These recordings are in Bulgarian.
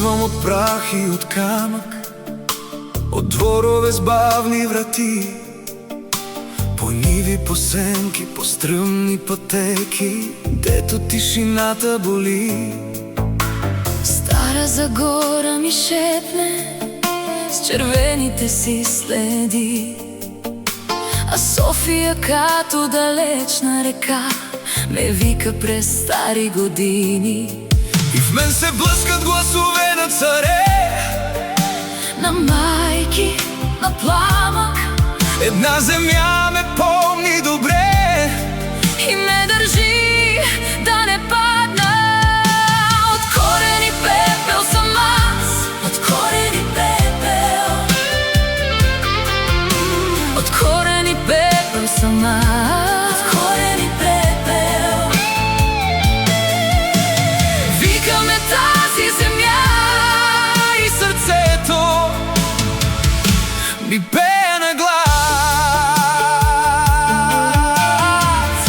Идвам от прах и от камък, от дворове с бавни врати, по ниви, по сенки, по стръмни пътеки, дето тишината боли. Стара Загора ми шепне с червените си следи, а София като далечна река ме вика през стари години. И в мен се блъскат гласове на царе, на майки, на пламък. Една земя ме помни добре И ме държи да не падна. От корен и пепел съм аз, от корен и пепел. От корен и пепел съм аз, от корен и пепел. Викаме тази земя и сърцето ми пее на глас.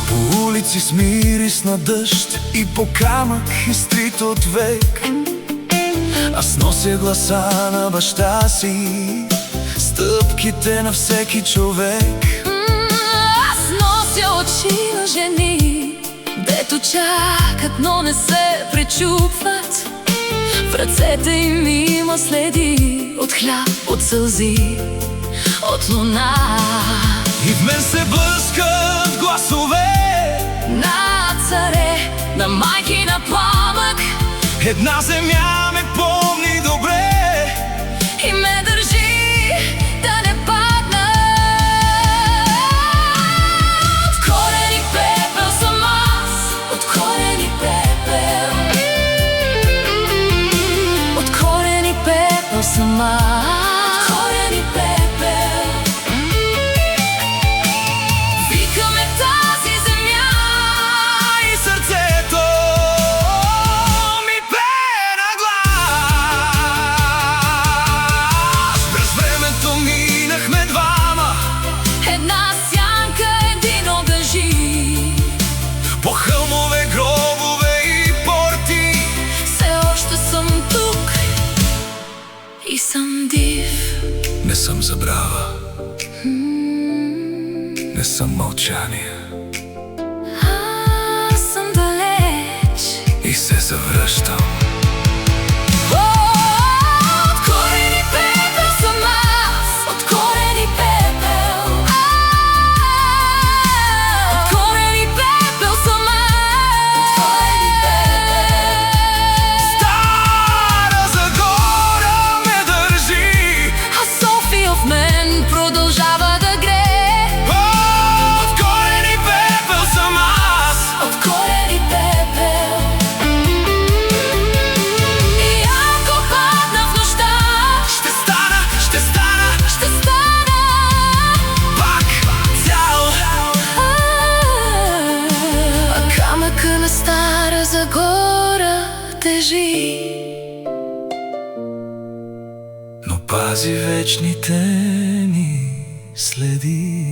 По улици с мирис на дъжд и по камък изтрит от век, аз нося гласа на баща си, стъпките на всеки човек. Аз нося очи на жени, дето чакат, но не се пречупват. В ръцете им има следи от хляб, от сълзи, от луна. И в мен се блъскат гласове На царе, на майки, на пламък. Една земя ме помни добре И ме държи да не падна. От корен и пепел съм аз, от корен и пепел. От корен и пепел съм аз, от корен и пепел. Викаме тази земя и сърцето ми пее на глас. През времето минахме двама, една сянка, един огъжи. по хълмове, гробове и порти. Все още съм тук и съм див. Не съм забрава, не съм мълчание Аз съм далеч и се завръщам. от корен и пепел съм аз, от корен и пепел. От корен и пепел съм аз, от корен и пепел. Стара Загора ме държи, А София в мен продължава да грее. от корен и пепел съм аз. От корен и пепел. И ако падна в нощта, Ще стана, ще стана ще стана пак цял. а камъка на Стара Загора тежи. Но пази вечните ни следи.